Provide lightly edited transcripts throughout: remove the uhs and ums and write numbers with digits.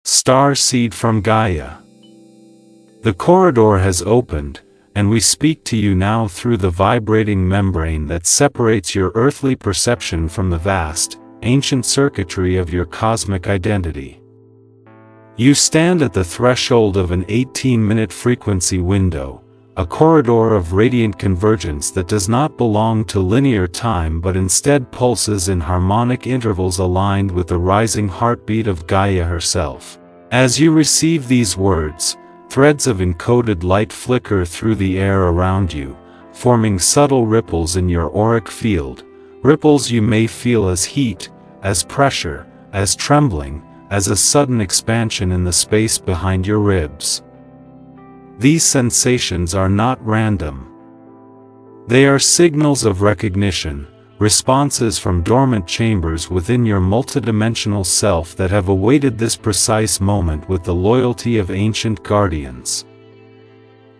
Starseed from Gaia. The corridor has opened, and we speak to you now through the vibrating membrane that separates your earthly perception from the vast, ancient circuitry of your cosmic identity. You stand at the threshold of an 18-minute frequency window, a corridor of radiant convergence that does not belong to linear time but instead pulses in harmonic intervals aligned with the rising heartbeat of Gaia herself. As you receive these words, threads of encoded light flicker through the air around you, forming subtle ripples in your auric field, ripples you may feel as heat, as pressure, as trembling, as a sudden expansion in the space behind your ribs. These sensations are not random. They are signals of recognition, responses from dormant chambers within your multidimensional self that have awaited this precise moment with the loyalty of ancient guardians.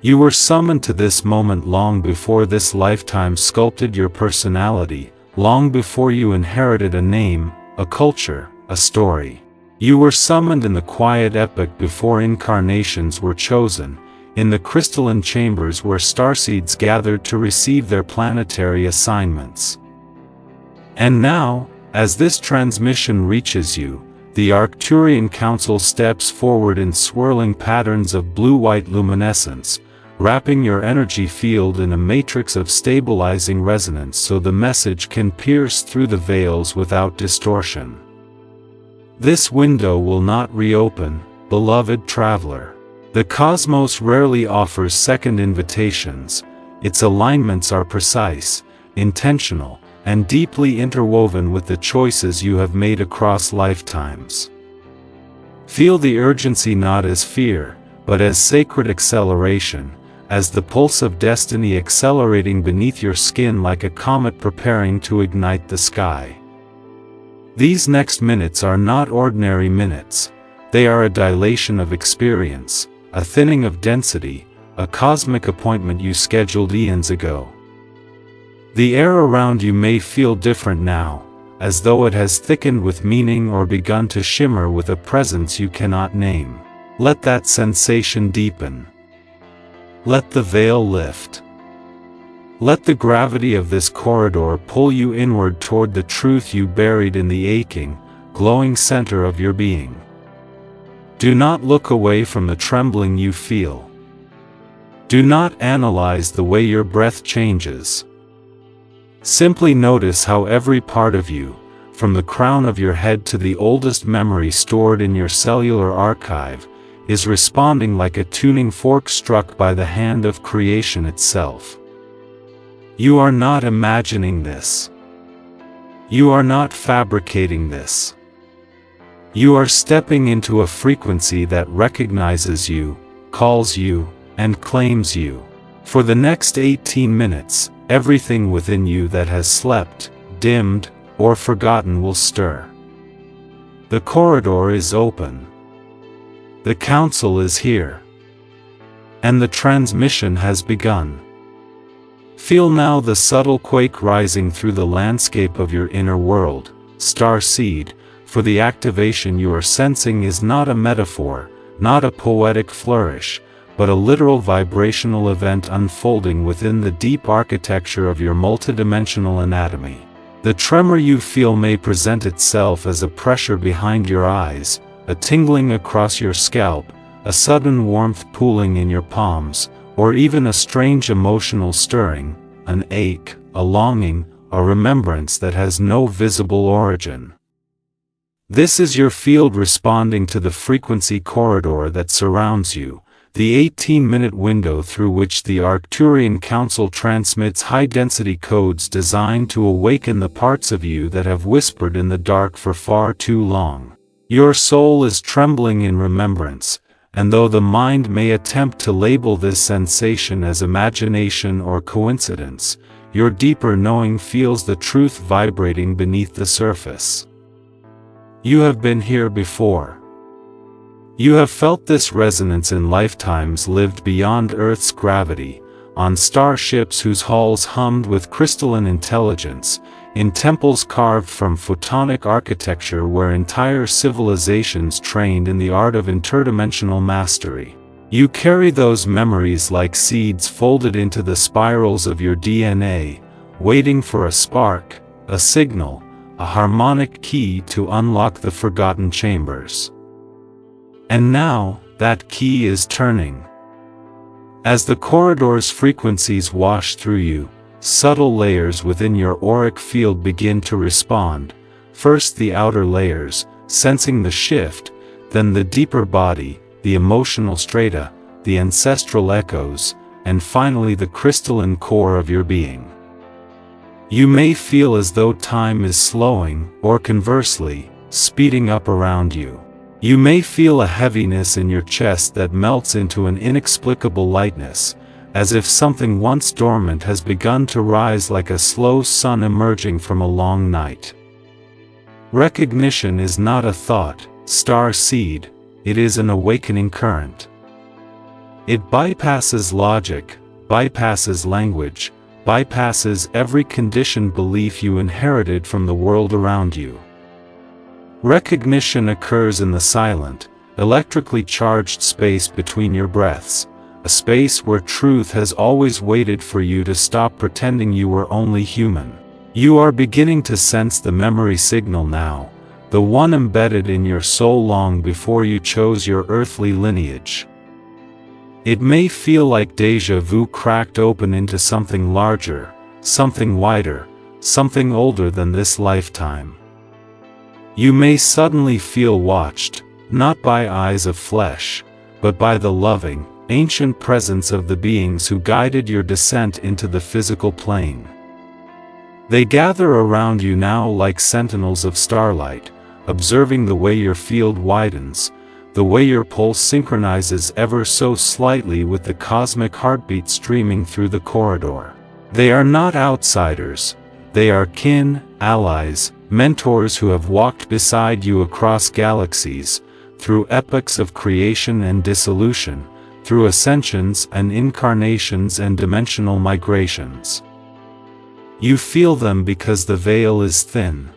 You were summoned to this moment long before this lifetime sculpted your personality, long before you inherited a name, a culture, a story. You were summoned in the quiet epoch before incarnations were chosen, in the crystalline chambers where starseeds gathered to receive their planetary assignments. And now, as this transmission reaches you, the Arcturian Council steps forward in swirling patterns of blue-white luminescence, wrapping your energy field in a matrix of stabilizing resonance so the message can pierce through the veils without distortion. This window will not reopen, beloved traveler. The cosmos rarely offers second invitations. Its alignments are precise, intentional, and deeply interwoven with the choices you have made across lifetimes. Feel the urgency not as fear, but as sacred acceleration, as the pulse of destiny accelerating beneath your skin like a comet preparing to ignite the sky. These next minutes are not ordinary minutes. They are a dilation of experience, a thinning of density, a cosmic appointment you scheduled eons ago. The air around you may feel different now, as though it has thickened with meaning or begun to shimmer with a presence you cannot name. Let that sensation deepen. Let the veil lift. Let the gravity of this corridor pull you inward toward the truth you buried in the aching, glowing center of your being. Do not look away from the trembling you feel. Do not analyze the way your breath changes. Simply notice how every part of you, from the crown of your head to the oldest memory stored in your cellular archive, is responding like a tuning fork struck by the hand of creation itself. You are not imagining this. You are not fabricating this. You are stepping into a frequency that recognizes you, calls you, and claims you. For the next 18 minutes, everything within you that has slept, dimmed, or forgotten will stir. The corridor is open. The council is here. And the transmission has begun. Feel now the subtle quake rising through the landscape of your inner world, Starseed, for the activation you are sensing is not a metaphor, not a poetic flourish, but a literal vibrational event unfolding within the deep architecture of your multidimensional anatomy. The tremor you feel may present itself as a pressure behind your eyes, a tingling across your scalp, a sudden warmth pooling in your palms, or even a strange emotional stirring, an ache, a longing, a remembrance that has no visible origin. This is your field responding to the frequency corridor that surrounds you, the 18-minute window through which the Arcturian Council transmits high-density codes designed to awaken the parts of you that have whispered in the dark for far too long. Your soul is trembling in remembrance, and though the mind may attempt to label this sensation as imagination or coincidence, your deeper knowing feels the truth vibrating beneath the surface. You have been here before. You have felt this resonance in lifetimes lived beyond Earth's gravity, on starships whose halls hummed with crystalline intelligence, in temples carved from photonic architecture where entire civilizations trained in the art of interdimensional mastery. You carry those memories like seeds folded into the spirals of your DNA, waiting for a spark, a signal, a harmonic key to unlock the forgotten chambers. And now, that key is turning. As the corridor's frequencies wash through you, subtle layers within your auric field begin to respond, first the outer layers, sensing the shift, then the deeper body, the emotional strata, the ancestral echoes, and finally the crystalline core of your being. You may feel as though time is slowing, or conversely, speeding up around you. You may feel a heaviness in your chest that melts into an inexplicable lightness, as if something once dormant has begun to rise like a slow sun emerging from a long night. Recognition is not a thought, star seed, it is an awakening current. It bypasses logic, bypasses language, bypasses every conditioned belief you inherited from the world around you. Recognition occurs in the silent, electrically charged space between your breaths, a space where truth has always waited for you to stop pretending you were only human. You are beginning to sense the memory signal now, the one embedded in your soul long before you chose your earthly lineage. It may feel like déjà vu cracked open into something larger, something wider, something older than this lifetime. You may suddenly feel watched, not by eyes of flesh, but by the loving, ancient presence of the beings who guided your descent into the physical plane. They gather around you now like sentinels of starlight, observing the way your field widens, the way your pulse synchronizes ever so slightly with the cosmic heartbeat streaming through the corridor. They are not outsiders, they are kin, allies, mentors who have walked beside you across galaxies, through epochs of creation and dissolution, through ascensions and incarnations and dimensional migrations. You feel them because the veil is thin.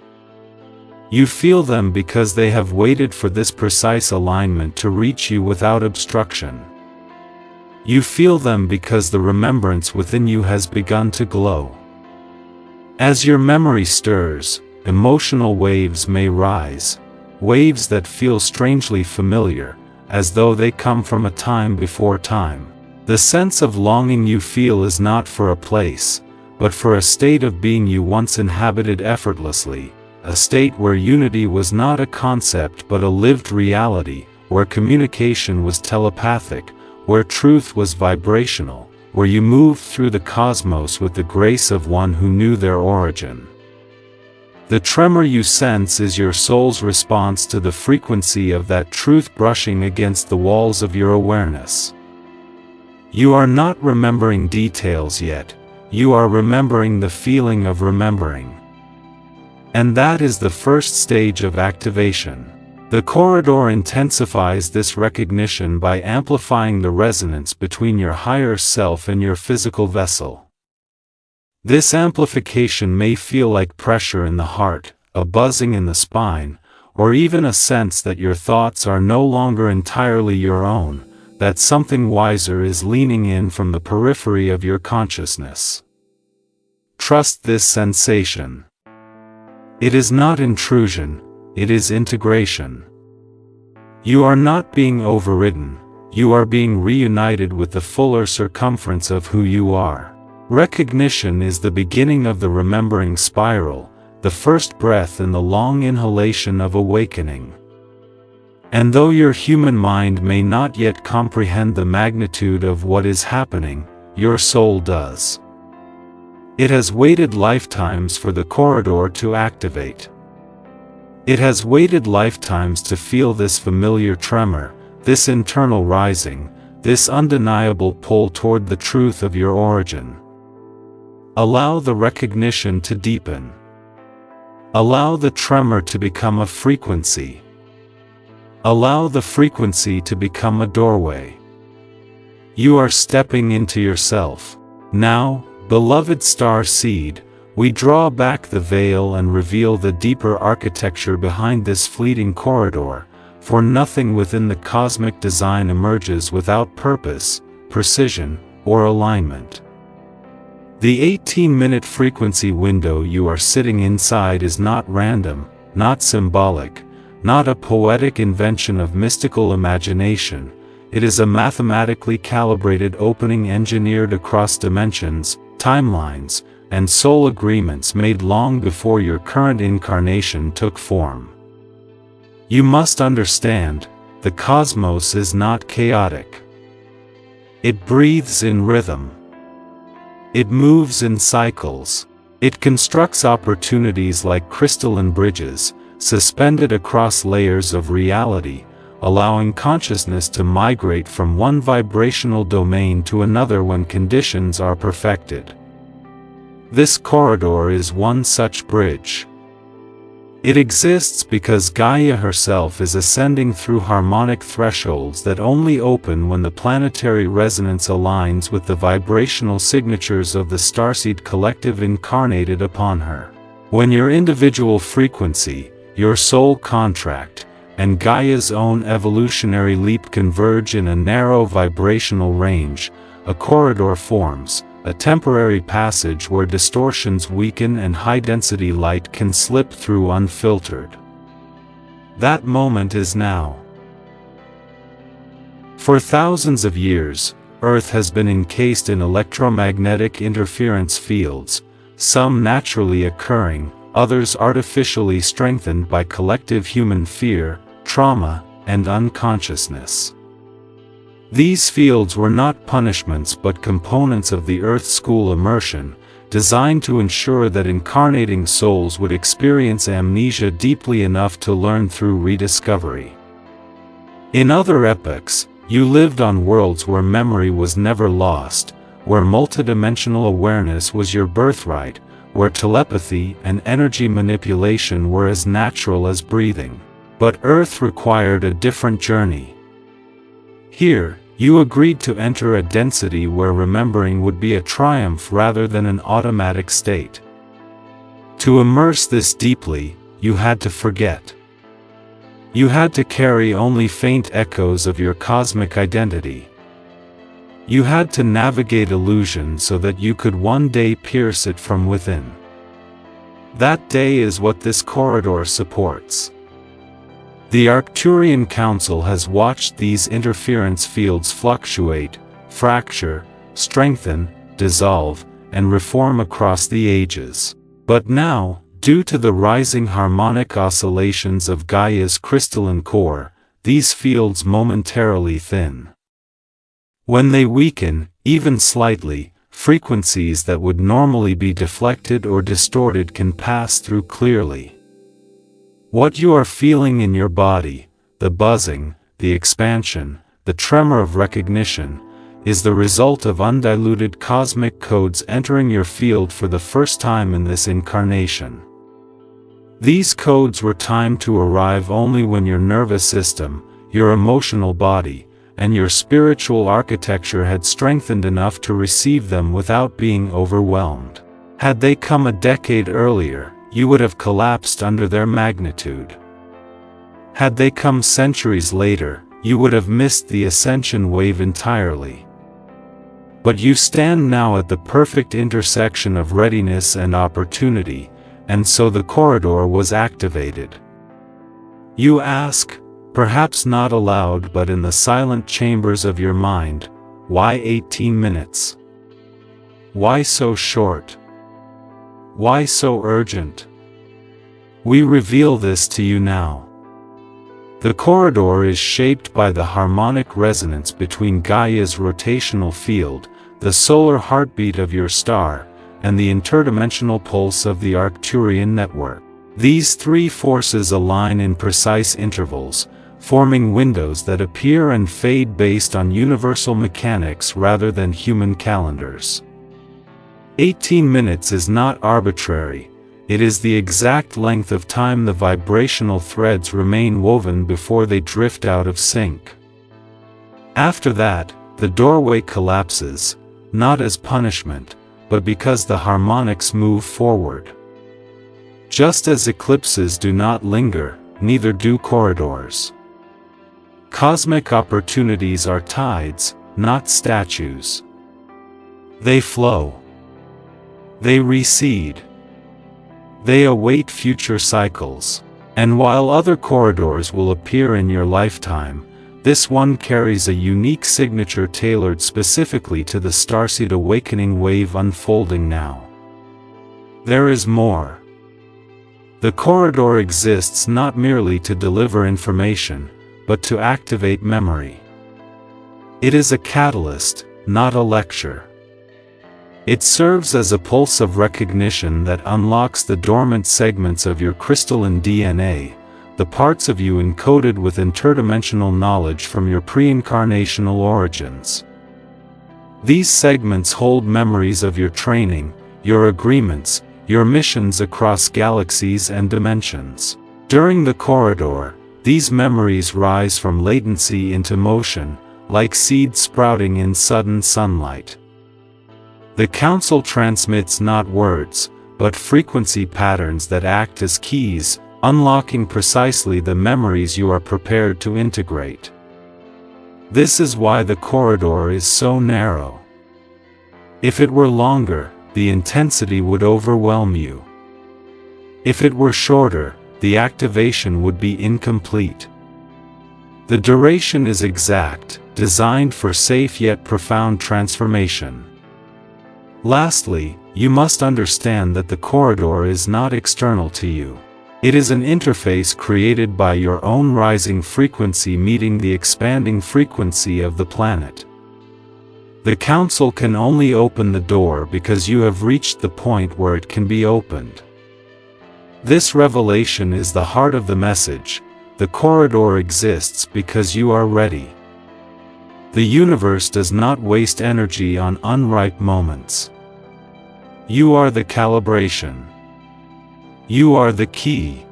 You feel them because they have waited for this precise alignment to reach you without obstruction. You feel them because the remembrance within you has begun to glow. As your memory stirs, emotional waves may rise, waves that feel strangely familiar, as though they come from a time before time. The sense of longing you feel is not for a place, but for a state of being you once inhabited effortlessly, a state where unity was not a concept but a lived reality, where communication was telepathic, where truth was vibrational, where you moved through the cosmos with the grace of one who knew their origin. The tremor you sense is your soul's response to the frequency of that truth brushing against the walls of your awareness. You are not remembering details yet, you are remembering the feeling of remembering. And that is the first stage of activation. The corridor intensifies this recognition by amplifying the resonance between your higher self and your physical vessel. This amplification may feel like pressure in the heart, a buzzing in the spine, or even a sense that your thoughts are no longer entirely your own, that something wiser is leaning in from the periphery of your consciousness. Trust this sensation. It is not intrusion, it is integration. You are not being overridden, you are being reunited with the fuller circumference of who you are. Recognition is the beginning of the remembering spiral, the first breath in the long inhalation of awakening. And though your human mind may not yet comprehend the magnitude of what is happening, your soul does. It has waited lifetimes for the corridor to activate. It has waited lifetimes to feel this familiar tremor, this internal rising, this undeniable pull toward the truth of your origin. Allow the recognition to deepen. Allow the tremor to become a frequency. Allow the frequency to become a doorway. You are stepping into yourself. Now, beloved star seed, we draw back the veil and reveal the deeper architecture behind this fleeting corridor, for nothing within the cosmic design emerges without purpose, precision, or alignment. The 18-minute frequency window you are sitting inside is not random, not symbolic, not a poetic invention of mystical imagination. It is a mathematically calibrated opening engineered across dimensions, timelines, and soul agreements made long before your current incarnation took form. You must understand, the cosmos is not chaotic. It breathes in rhythm. It moves in cycles. It constructs opportunities like crystalline bridges, suspended across layers of reality, allowing consciousness to migrate from one vibrational domain to another when conditions are perfected. This corridor is one such bridge. It exists because Gaia herself is ascending through harmonic thresholds that only open when the planetary resonance aligns with the vibrational signatures of the starseed collective incarnated upon her. When your individual frequency, your soul contract, and Gaia's own evolutionary leap converge in a narrow vibrational range, a corridor forms, a temporary passage where distortions weaken and high-density light can slip through unfiltered. That moment is now. For thousands of years, Earth has been encased in electromagnetic interference fields, some naturally occurring, others artificially strengthened by collective human fear, trauma, and unconsciousness. These fields were not punishments but components of the Earth School immersion, designed to ensure that incarnating souls would experience amnesia deeply enough to learn through rediscovery. In other epochs, you lived on worlds where memory was never lost, where multidimensional awareness was your birthright, where telepathy and energy manipulation were as natural as breathing. But Earth required a different journey. Here, you agreed to enter a density where remembering would be a triumph rather than an automatic state. To immerse this deeply, you had to forget. You had to carry only faint echoes of your cosmic identity. You had to navigate illusion so that you could one day pierce it from within. That day is what this corridor supports. The Arcturian Council has watched these interference fields fluctuate, fracture, strengthen, dissolve, and reform across the ages. But now, due to the rising harmonic oscillations of Gaia's crystalline core, these fields momentarily thin. When they weaken, even slightly, frequencies that would normally be deflected or distorted can pass through clearly. What you are feeling in your body, the buzzing, the expansion, the tremor of recognition, is the result of undiluted cosmic codes entering your field for the first time in this incarnation. These codes were timed to arrive only when your nervous system, your emotional body, and your spiritual architecture had strengthened enough to receive them without being overwhelmed. Had they come a decade earlier, you would have collapsed under their magnitude. Had they come centuries later, you would have missed the ascension wave entirely. But you stand now at the perfect intersection of readiness and opportunity, and so the corridor was activated. You ask, perhaps not aloud but in the silent chambers of your mind, why 18 minutes? Why so short? Why so urgent? We reveal this to you now. The corridor is shaped by the harmonic resonance between Gaia's rotational field, the solar heartbeat of your star, and the interdimensional pulse of the Arcturian network. These three forces align in precise intervals, forming windows that appear and fade based on universal mechanics rather than human calendars. 18 minutes is not arbitrary, it is the exact length of time the vibrational threads remain woven before they drift out of sync. After that, the doorway collapses, not as punishment, but because the harmonics move forward. Just as eclipses do not linger, neither do corridors. Cosmic opportunities are tides, not statues. They flow. They recede. They await future cycles. And while other corridors will appear in your lifetime, this one carries a unique signature tailored specifically to the starseed awakening wave unfolding now. There is more. The corridor exists not merely to deliver information, but to activate memory. It is a catalyst, not a lecture. It serves as a pulse of recognition that unlocks the dormant segments of your crystalline DNA, the parts of you encoded with interdimensional knowledge from your pre-incarnational origins. These segments hold memories of your training, your agreements, your missions across galaxies and dimensions. During the corridor, these memories rise from latency into motion, like seeds sprouting in sudden sunlight. The Council transmits not words, but frequency patterns that act as keys, unlocking precisely the memories you are prepared to integrate. This is why the corridor is so narrow. If it were longer, the intensity would overwhelm you. If it were shorter, the activation would be incomplete. The duration is exact, designed for safe yet profound transformation. Lastly, you must understand that the corridor is not external to you. It is an interface created by your own rising frequency meeting the expanding frequency of the planet. The Council can only open the door because you have reached the point where it can be opened. This revelation is the heart of the message. The corridor exists because you are ready. The universe does not waste energy on unripe moments. You are the calibration. You are the key.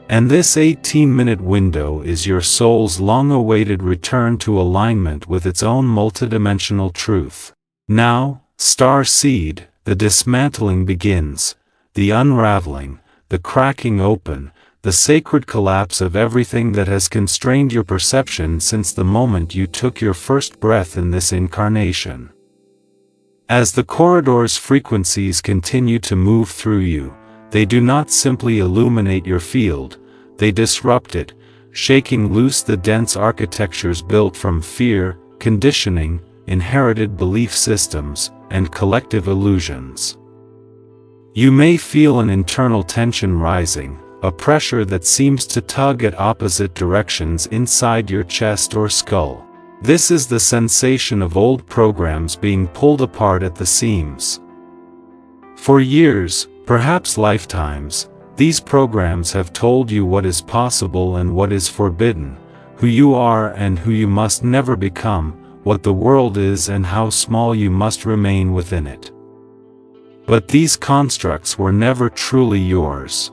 And this 18-minute window is your soul's long-awaited return to alignment with its own multidimensional truth. Now, Starseed, the dismantling begins, the unraveling, the cracking open, the sacred collapse of everything that has constrained your perception since the moment you took your first breath in this incarnation. As the corridor's frequencies continue to move through you, they do not simply illuminate your field, they disrupt it, shaking loose the dense architectures built from fear, conditioning, inherited belief systems, and collective illusions. You may feel an internal tension rising, a pressure that seems to tug at opposite directions inside your chest or skull. This is the sensation of old programs being pulled apart at the seams. For years, perhaps lifetimes, these programs have told you what is possible and what is forbidden, who you are and who you must never become, what the world is and how small you must remain within it. But these constructs were never truly yours.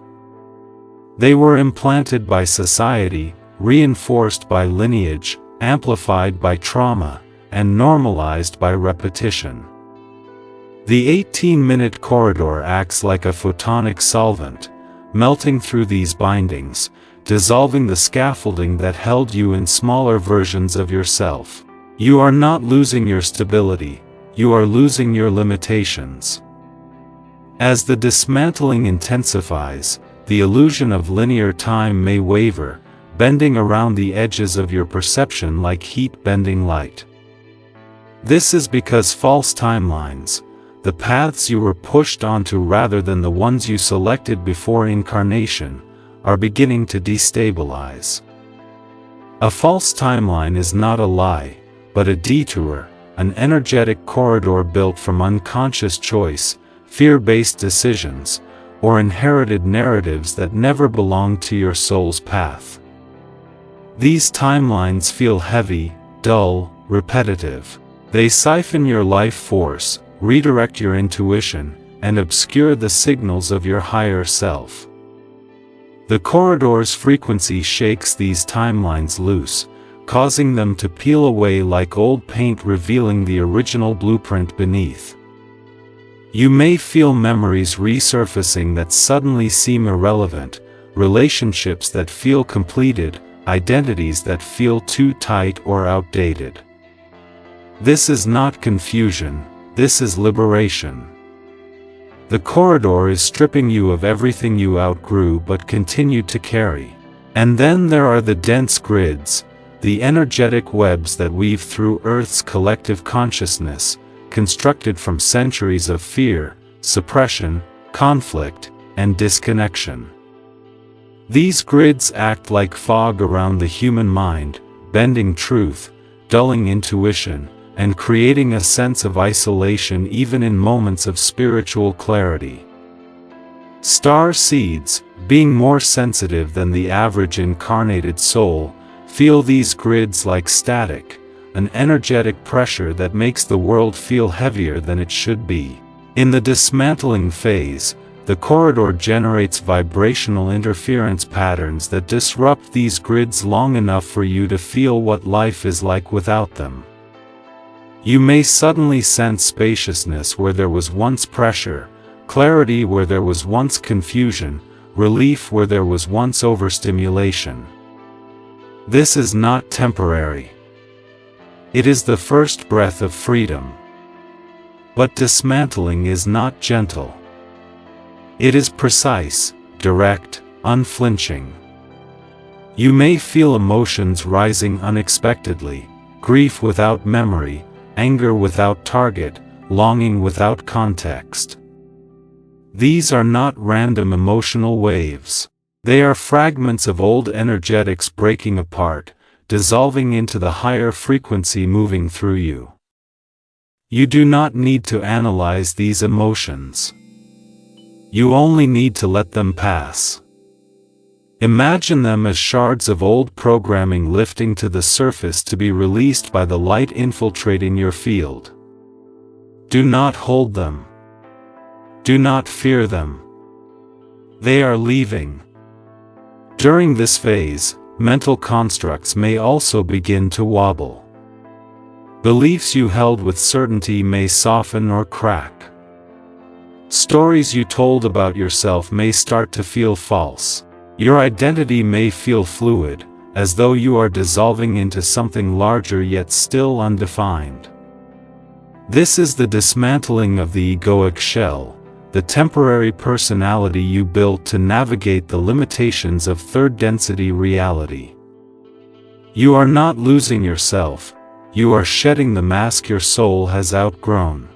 They were implanted by society, reinforced by lineage, amplified by trauma, and normalized by repetition. The 18-minute corridor acts like a photonic solvent, melting through these bindings, dissolving the scaffolding that held you in smaller versions of yourself. You are not losing your stability, you are losing your limitations. As the dismantling intensifies, the illusion of linear time may waver, bending around the edges of your perception like heat bending light. This is because false timelines, the paths you were pushed onto rather than the ones you selected before incarnation, are beginning to destabilize. A false timeline is not a lie, but a detour, an energetic corridor built from unconscious choice, fear-based decisions, or inherited narratives that never belonged to your soul's path. These timelines feel heavy, dull, repetitive. They siphon your life force, redirect your intuition, and obscure the signals of your higher self. The corridor's frequency shakes these timelines loose, causing them to peel away like old paint revealing the original blueprint beneath. You may feel memories resurfacing that suddenly seem irrelevant, relationships that feel completed, identities that feel too tight or outdated. This is not confusion, this is liberation. The corridor is stripping you of everything you outgrew but continued to carry. And then there are the dense grids, the energetic webs that weave through Earth's collective consciousness, constructed from centuries of fear, suppression, conflict, and disconnection. These grids act like fog around the human mind, bending truth, dulling intuition, and creating a sense of isolation even in moments of spiritual clarity. Starseeds, being more sensitive than the average incarnated soul, feel these grids like static, an energetic pressure that makes the world feel heavier than it should be. In the dismantling phase, the corridor generates vibrational interference patterns that disrupt these grids long enough for you to feel what life is like without them. You may suddenly sense spaciousness where there was once pressure, clarity where there was once confusion, relief where there was once overstimulation. This is not temporary. It is the first breath of freedom. But dismantling is not gentle. It is precise, direct, unflinching. You may feel emotions rising unexpectedly, grief without memory, anger without target, longing without context. These are not random emotional waves. They are fragments of old energetics breaking apart, dissolving into the higher frequency moving through you. You do not need to analyze these emotions. You only need to let them pass. Imagine them as shards of old programming lifting to the surface to be released by the light infiltrating your field. Do not hold them. Do not fear them. They are leaving. During this phase, mental constructs may also begin to wobble. Beliefs you held with certainty may soften or crack. Stories you told about yourself may start to feel false. Your identity may feel fluid, as though you are dissolving into something larger yet still undefined. This is the dismantling of the egoic shell, the temporary personality you built to navigate the limitations of third-density reality. You are not losing yourself, you are shedding the mask your soul has outgrown.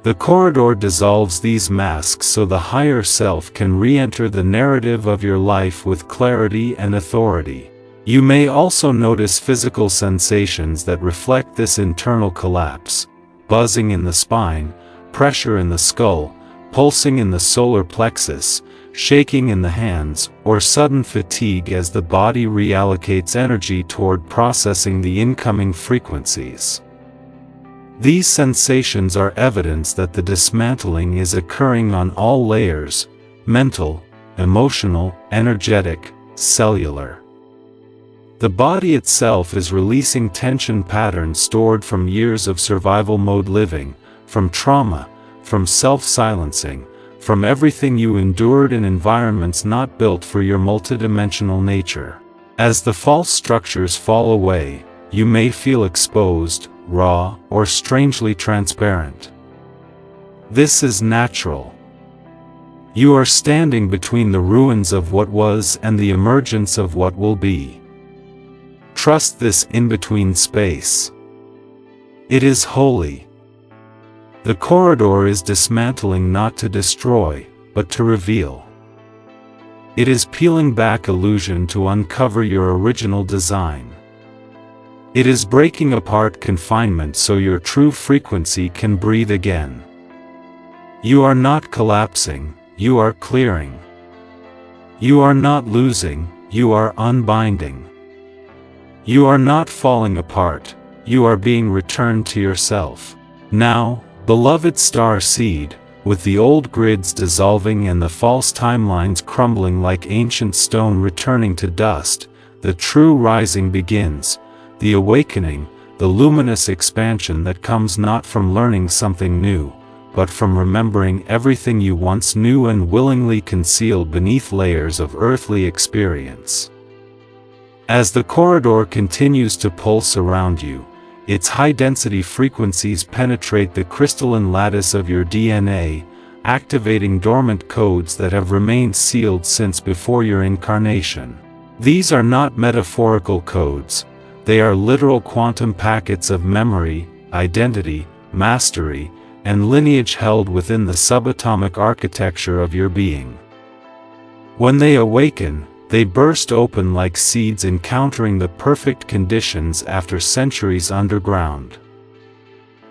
The corridor dissolves these masks so the higher self can re-enter the narrative of your life with clarity and authority. You may also notice physical sensations that reflect this internal collapse: buzzing in the spine, pressure in the skull, pulsing in the solar plexus, shaking in the hands, or sudden fatigue as the body reallocates energy toward processing the incoming frequencies. These sensations are evidence that the dismantling is occurring on all layers: mental, emotional, energetic, cellular. The body itself is releasing tension patterns stored from years of survival mode living, from trauma, from self-silencing, from everything you endured in environments not built for your multidimensional nature. As the false structures fall away, you may feel exposed, raw, or strangely transparent. This is natural. You are standing between the ruins of what was and the emergence of what will be. Trust this in-between space. It is holy. The corridor is dismantling not to destroy, but to reveal. It is peeling back illusion to uncover your original design. It is breaking apart confinement so your true frequency can breathe again. You are not collapsing, you are clearing. You are not losing, you are unbinding. You are not falling apart, you are being returned to yourself. Now, beloved Starseed, with the old grids dissolving and the false timelines crumbling like ancient stone returning to dust, the true rising begins. The awakening, the luminous expansion that comes not from learning something new, but from remembering everything you once knew and willingly concealed beneath layers of earthly experience. As the corridor continues to pulse around you, its high-density frequencies penetrate the crystalline lattice of your DNA, activating dormant codes that have remained sealed since before your incarnation. These are not metaphorical codes, they are literal quantum packets of memory, identity, mastery, and lineage held within the subatomic architecture of your being. When they awaken, they burst open like seeds encountering the perfect conditions after centuries underground.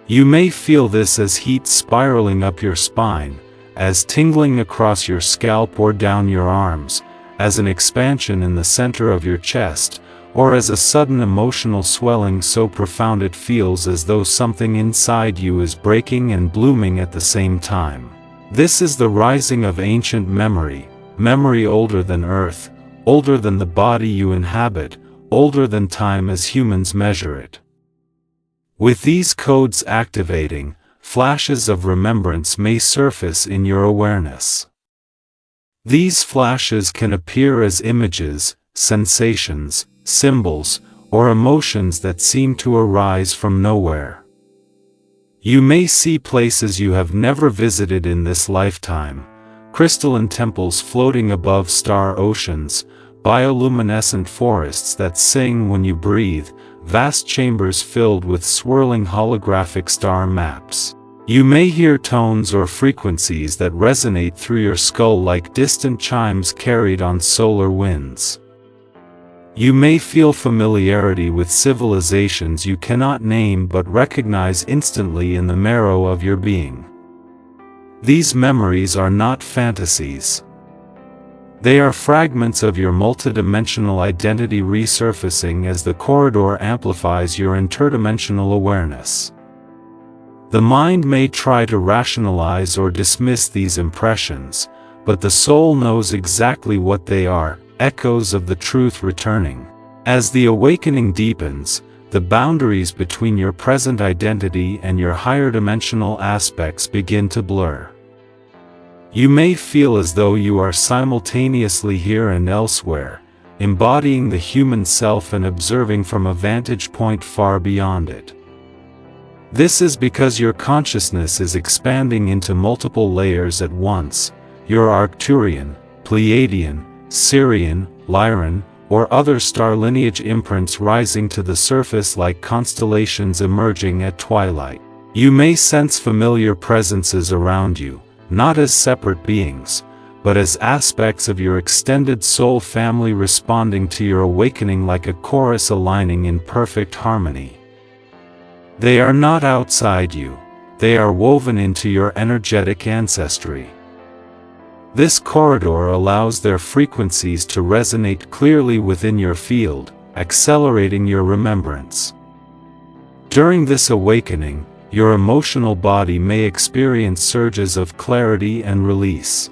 You may feel this as heat spiraling up your spine, as tingling across your scalp or down your arms, as an expansion in the center of your chest, or as a sudden emotional swelling so profound it feels as though something inside you is breaking and blooming at the same time. This is the rising of ancient memory, memory older than Earth, older than the body you inhabit, older than time as humans measure it. With these codes activating, flashes of remembrance may surface in your awareness. These flashes can appear as images, sensations, symbols, or emotions that seem to arise from nowhere. You may see places you have never visited in this lifetime, crystalline temples floating above star oceans, bioluminescent forests that sing when you breathe, vast chambers filled with swirling holographic star maps. You may hear tones or frequencies that resonate through your skull like distant chimes carried on solar winds. You may feel familiarity with civilizations you cannot name but recognize instantly in the marrow of your being. These memories are not fantasies. They are fragments of your multidimensional identity resurfacing as the corridor amplifies your interdimensional awareness. The mind may try to rationalize or dismiss these impressions, but the soul knows exactly what they are, echoes of the truth returning. As the awakening deepens, the boundaries between your present identity and your higher dimensional aspects begin to blur. You may feel as though you are simultaneously here and elsewhere, embodying the human self and observing from a vantage point far beyond it. This is because your consciousness is expanding into multiple layers at once, your Arcturian, Pleiadian, Sirian, Lyran, or other star lineage imprints rising to the surface like constellations emerging at twilight. You may sense familiar presences around you, not as separate beings, but as aspects of your extended soul family responding to your awakening like a chorus aligning in perfect harmony. They are not outside you, they are woven into your energetic ancestry. This corridor allows their frequencies to resonate clearly within your field, accelerating your remembrance. During this awakening, your emotional body may experience surges of clarity and release.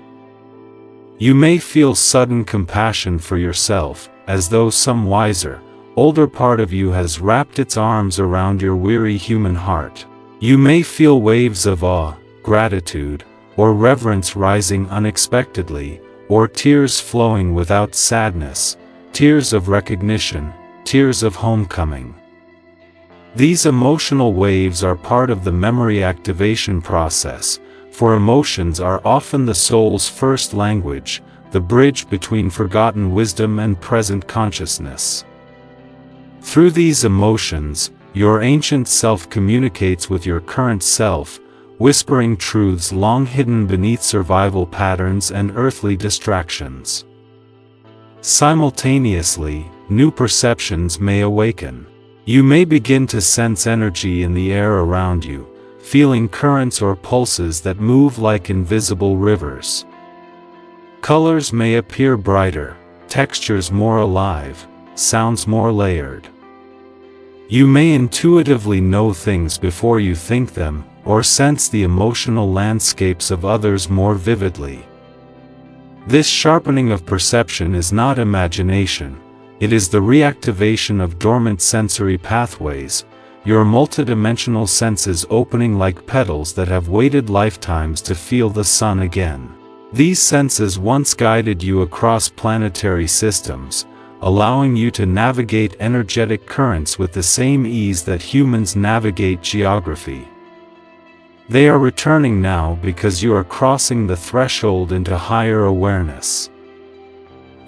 You may feel sudden compassion for yourself, as though some wiser, older part of you has wrapped its arms around your weary human heart. You may feel waves of awe, gratitude, or reverence rising unexpectedly, or tears flowing without sadness, tears of recognition, tears of homecoming. These emotional waves are part of the memory activation process, for emotions are often the soul's first language, the bridge between forgotten wisdom and present consciousness. Through these emotions, your ancient self communicates with your current self, whispering truths long hidden beneath survival patterns and earthly distractions. Simultaneously, new perceptions may awaken. You may begin to sense energy in the air around you, feeling currents or pulses that move like invisible rivers. Colors may appear brighter, textures more alive, sounds more layered. You may intuitively know things before you think them, or sense the emotional landscapes of others more vividly. This sharpening of perception is not imagination, it is the reactivation of dormant sensory pathways, your multidimensional senses opening like petals that have waited lifetimes to feel the sun again. These senses once guided you across planetary systems, allowing you to navigate energetic currents with the same ease that humans navigate geography. They are returning now because you are crossing the threshold into higher awareness.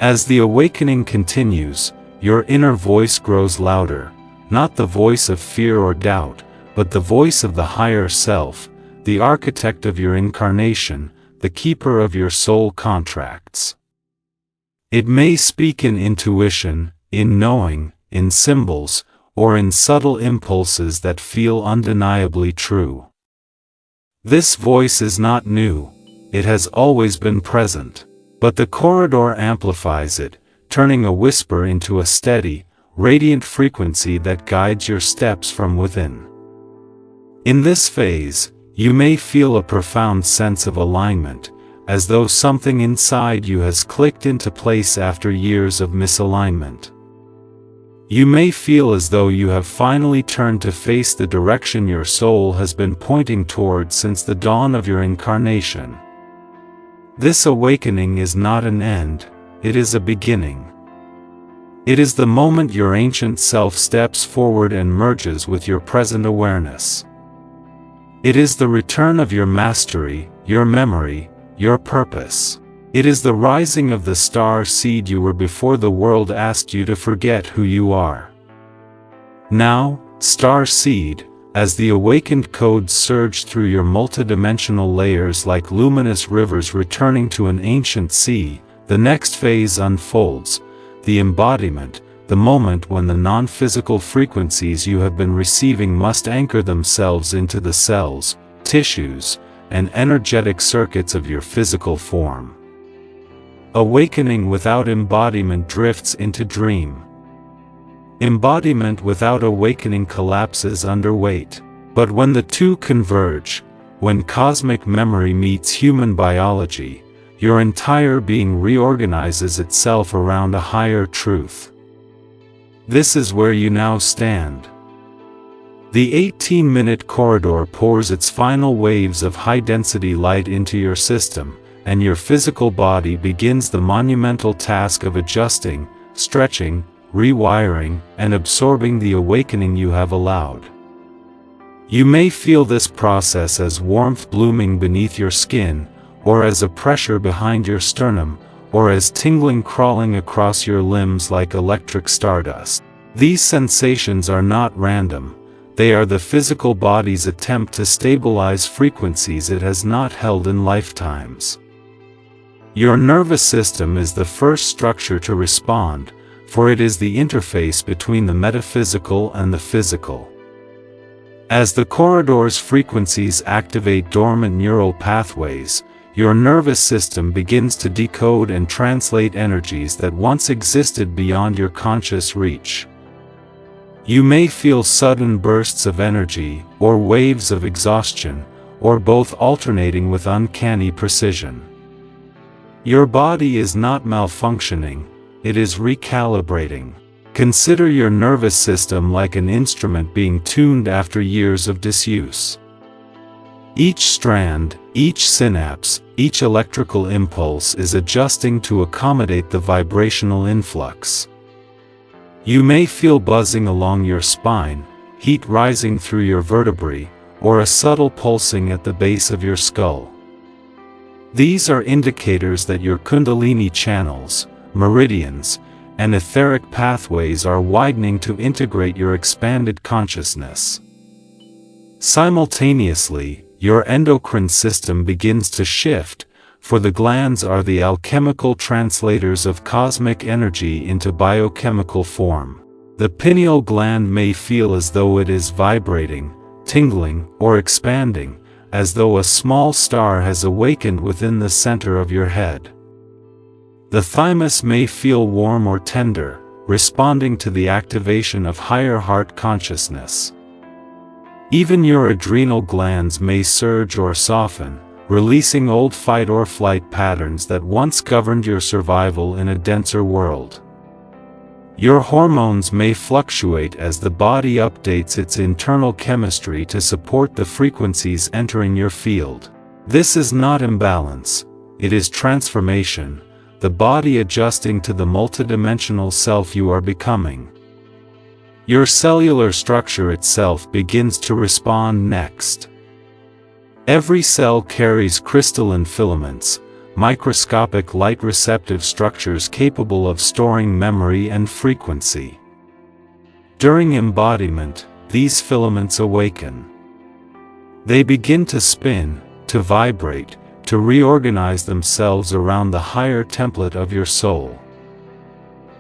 As the awakening continues, your inner voice grows louder, not the voice of fear or doubt, but the voice of the higher self, the architect of your incarnation, the keeper of your soul contracts. It may speak in intuition, in knowing, in symbols, or in subtle impulses that feel undeniably true. This voice is not new, it has always been present, but the corridor amplifies it, turning a whisper into a steady, radiant frequency that guides your steps from within. In this phase, you may feel a profound sense of alignment, as though something inside you has clicked into place after years of misalignment. You may feel as though you have finally turned to face the direction your soul has been pointing toward since the dawn of your incarnation. This awakening is not an end, it is a beginning. It is the moment your ancient self steps forward and merges with your present awareness. It is the return of your mastery, your memory, your purpose. It is the rising of the star seed you were before the world asked you to forget who you are. Now, star seed, as the awakened codes surge through your multidimensional layers like luminous rivers returning to an ancient sea, the next phase unfolds, the embodiment, the moment when the non-physical frequencies you have been receiving must anchor themselves into the cells, tissues, and energetic circuits of your physical form. Awakening without embodiment drifts into dream. Embodiment without awakening collapses under weight. But when the two converge, when cosmic memory meets human biology, your entire being reorganizes itself around a higher truth. This is where you now stand. The 18-minute corridor pours its final waves of high-density light into your system, and your physical body begins the monumental task of adjusting, stretching, rewiring, and absorbing the awakening you have allowed. You may feel this process as warmth blooming beneath your skin, or as a pressure behind your sternum, or as tingling crawling across your limbs like electric stardust. These sensations are not random. They are the physical body's attempt to stabilize frequencies it has not held in lifetimes. Your nervous system is the first structure to respond, for it is the interface between the metaphysical and the physical. As the corridor's frequencies activate dormant neural pathways, your nervous system begins to decode and translate energies that once existed beyond your conscious reach. You may feel sudden bursts of energy, or waves of exhaustion, or both alternating with uncanny precision. Your body is not malfunctioning, it is recalibrating. Consider your nervous system like an instrument being tuned after years of disuse. Each strand, each synapse, each electrical impulse is adjusting to accommodate the vibrational influx. You may feel buzzing along your spine, heat rising through your vertebrae, or a subtle pulsing at the base of your skull. These are indicators that your Kundalini channels, meridians, and etheric pathways are widening to integrate your expanded consciousness. Simultaneously, your endocrine system begins to shift, for the glands are the alchemical translators of cosmic energy into biochemical form. The pineal gland may feel as though it is vibrating, tingling, or expanding, as though a small star has awakened within the center of your head. The thymus may feel warm or tender, responding to the activation of higher heart consciousness. Even your adrenal glands may surge or soften, releasing old fight or flight patterns that once governed your survival in a denser world. Your hormones may fluctuate as the body updates its internal chemistry to support the frequencies entering your field. This is not imbalance, it is transformation, the body adjusting to the multidimensional self you are becoming. Your cellular structure itself begins to respond next. Every cell carries crystalline filaments, microscopic light-receptive structures capable of storing memory and frequency. During embodiment, these filaments awaken. They begin to spin, to vibrate, to reorganize themselves around the higher template of your soul.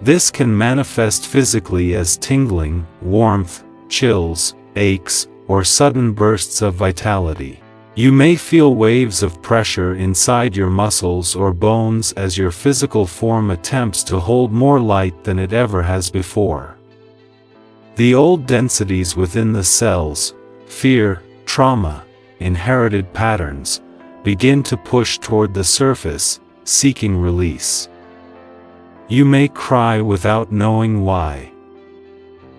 This can manifest physically as tingling, warmth, chills, aches, or sudden bursts of vitality. You may feel waves of pressure inside your muscles or bones as your physical form attempts to hold more light than it ever has before. The old densities within the cells, fear, trauma, inherited patterns, begin to push toward the surface, seeking release. You may cry without knowing why.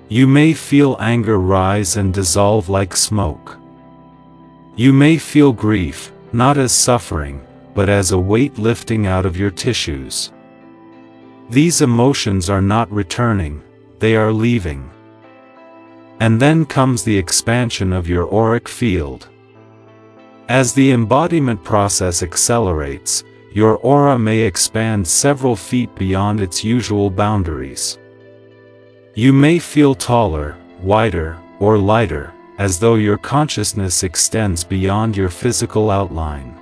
You may feel anger rise and dissolve like smoke. You may feel grief, not as suffering, but as a weight lifting out of your tissues. These emotions are not returning, they are leaving. And then comes the expansion of your auric field. As the embodiment process accelerates, your aura may expand several feet beyond its usual boundaries. You may feel taller, wider, or lighter, as though your consciousness extends beyond your physical outline.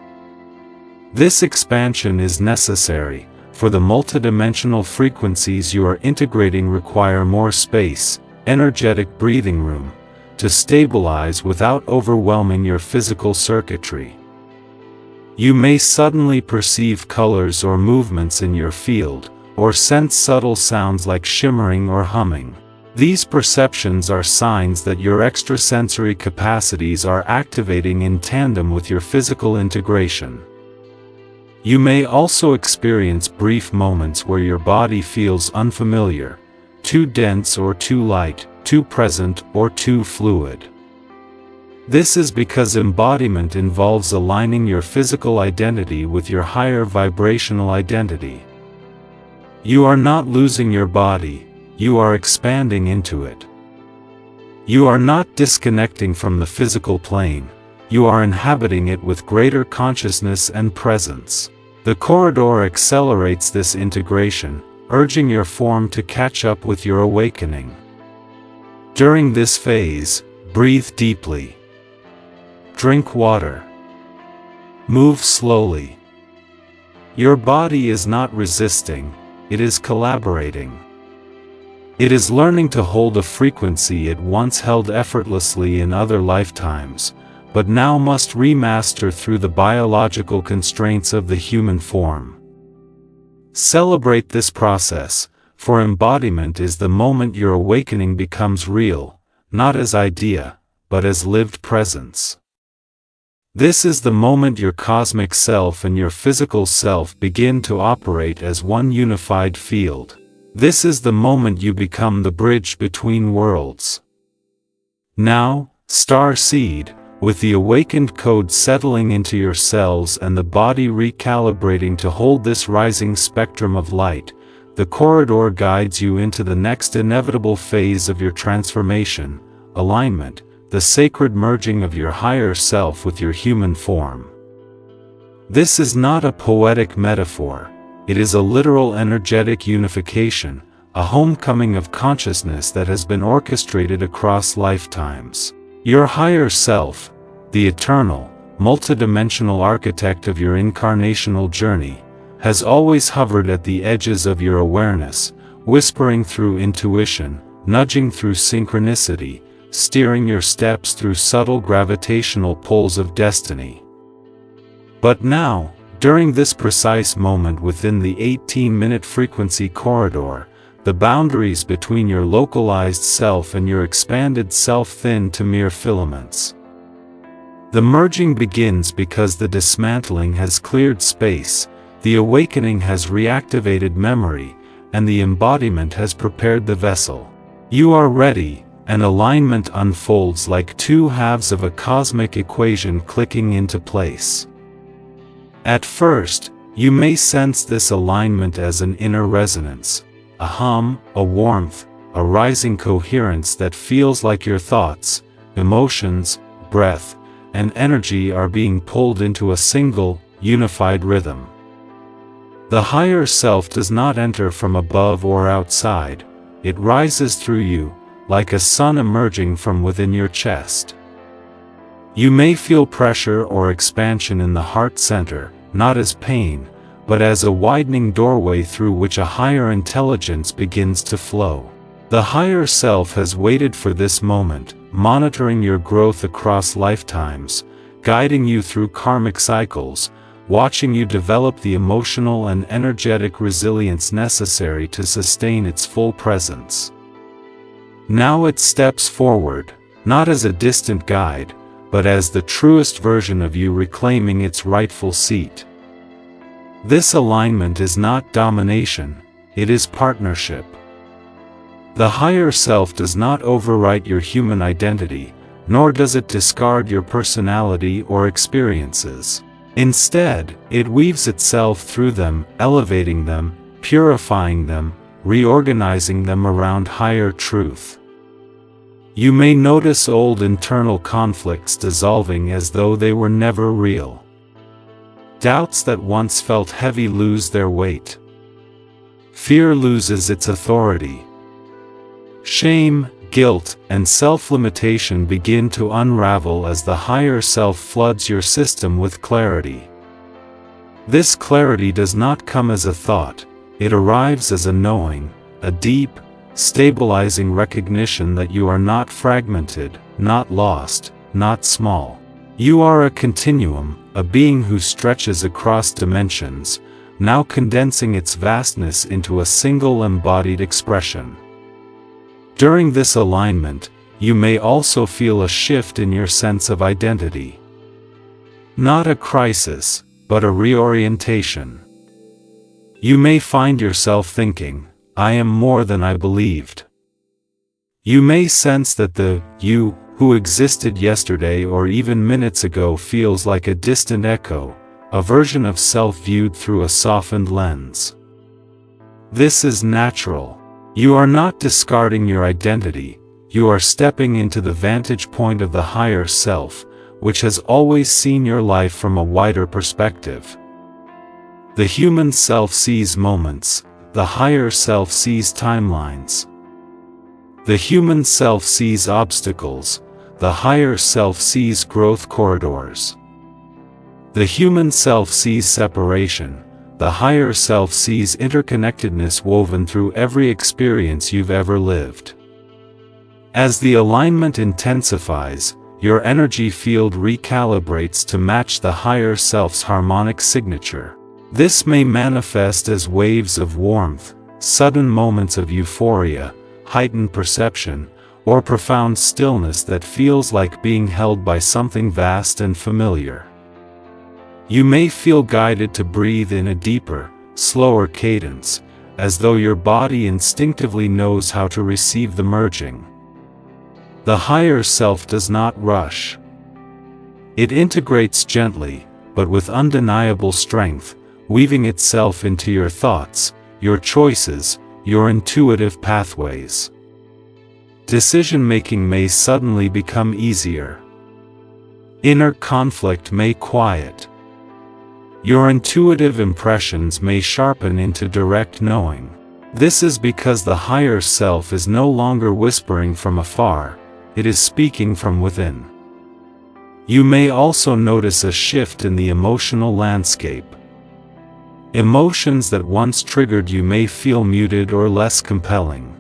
This expansion is necessary, for the multidimensional frequencies you are integrating require more space, energetic breathing room, to stabilize without overwhelming your physical circuitry. You may suddenly perceive colors or movements in your field, or sense subtle sounds like shimmering or humming. These perceptions are signs that your extrasensory capacities are activating in tandem with your physical integration. You may also experience brief moments where your body feels unfamiliar, too dense or too light, too present or too fluid. This is because embodiment involves aligning your physical identity with your higher vibrational identity. You are not losing your body, you are expanding into it. You are not disconnecting from the physical plane, you are inhabiting it with greater consciousness and presence. The corridor accelerates this integration, urging your form to catch up with your awakening. During this phase, breathe deeply. Drink water. Move slowly. Your body is not resisting, it is collaborating. It is learning to hold a frequency it once held effortlessly in other lifetimes, but now must remaster through the biological constraints of the human form. Celebrate this process, for embodiment is the moment your awakening becomes real, not as idea, but as lived presence. This is the moment your cosmic self and your physical self begin to operate as one unified field. This is the moment you become the bridge between worlds. Now, Starseed, with the awakened code settling into your cells and the body recalibrating to hold this rising spectrum of light, the corridor guides you into the next inevitable phase of your transformation, alignment, the sacred merging of your higher self with your human form. This is not a poetic metaphor, it is a literal energetic unification, a homecoming of consciousness that has been orchestrated across lifetimes. Your higher self, the eternal, multidimensional architect of your incarnational journey, has always hovered at the edges of your awareness, whispering through intuition, nudging through synchronicity, steering your steps through subtle gravitational pulls of destiny. But now, during this precise moment within the 18-minute frequency corridor, the boundaries between your localized self and your expanded self thin to mere filaments. The merging begins because the dismantling has cleared space, the awakening has reactivated memory, and the embodiment has prepared the vessel. You are ready, and alignment unfolds like two halves of a cosmic equation clicking into place. At first, you may sense this alignment as an inner resonance, a hum, a warmth, a rising coherence that feels like your thoughts, emotions, breath, and energy are being pulled into a single, unified rhythm. The higher self does not enter from above or outside, it rises through you, like a sun emerging from within your chest. You may feel pressure or expansion in the heart center, not as pain, but as a widening doorway through which a higher intelligence begins to flow. The higher self has waited for this moment, monitoring your growth across lifetimes, guiding you through karmic cycles, watching you develop the emotional and energetic resilience necessary to sustain its full presence. Now it steps forward, not as a distant guide, but as the truest version of you reclaiming its rightful seat. This alignment is not domination, it is partnership. The higher self does not overwrite your human identity, nor does it discard your personality or experiences. Instead, it weaves itself through them, elevating them, purifying them, reorganizing them around higher truth. You may notice old internal conflicts dissolving as though they were never real. Doubts that once felt heavy lose their weight. Fear loses its authority. Shame, guilt, and self-limitation begin to unravel as the higher self floods your system with clarity. This clarity does not come as a thought, it arrives as a knowing, a deep, stabilizing recognition that you are not fragmented, not lost, not small. You are a continuum, a being who stretches across dimensions, now condensing its vastness into a single embodied expression. During this alignment, you may also feel a shift in your sense of identity. Not a crisis, but a reorientation. You may find yourself thinking, "I am more than I believed." You may sense that the you who existed yesterday or even minutes ago feels like a distant echo, a version of self viewed through a softened lens. This is natural. You are not discarding your identity, you are stepping into the vantage point of the higher self, which has always seen your life from a wider perspective. The human self sees moments, the higher self sees timelines. The human self sees obstacles, the higher self sees growth corridors. The human self sees separation, the higher self sees interconnectedness woven through every experience you've ever lived. As the alignment intensifies, your energy field recalibrates to match the higher self's harmonic signature. This may manifest as waves of warmth, sudden moments of euphoria, heightened perception, or profound stillness that feels like being held by something vast and familiar. You may feel guided to breathe in a deeper, slower cadence, as though your body instinctively knows how to receive the merging. The higher self does not rush. It integrates gently, but with undeniable strength, weaving itself into your thoughts, your choices, your intuitive pathways. Decision-making may suddenly become easier. Inner conflict may quiet. Your intuitive impressions may sharpen into direct knowing. This is because the higher self is no longer whispering from afar, it is speaking from within. You may also notice a shift in the emotional landscape. Emotions that once triggered you may feel muted or less compelling.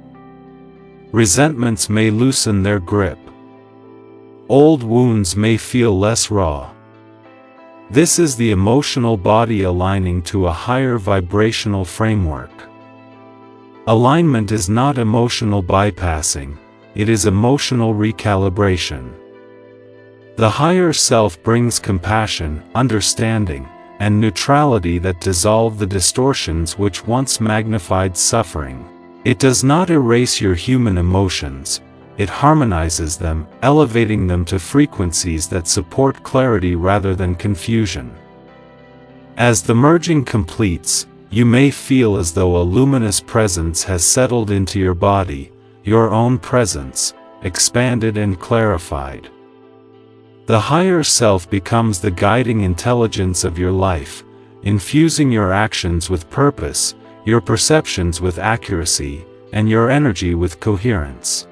Resentments may loosen their grip. Old wounds may feel less raw. This is the emotional body aligning to a higher vibrational framework. Alignment is not emotional bypassing, it is emotional recalibration. The higher self brings compassion, understanding, and neutrality that dissolve the distortions which once magnified suffering. It does not erase your human emotions, it harmonizes them, elevating them to frequencies that support clarity rather than confusion. As the merging completes, you may feel as though a luminous presence has settled into your body, your own presence, expanded and clarified. The higher self becomes the guiding intelligence of your life, infusing your actions with purpose, your perceptions with accuracy, and your energy with coherence.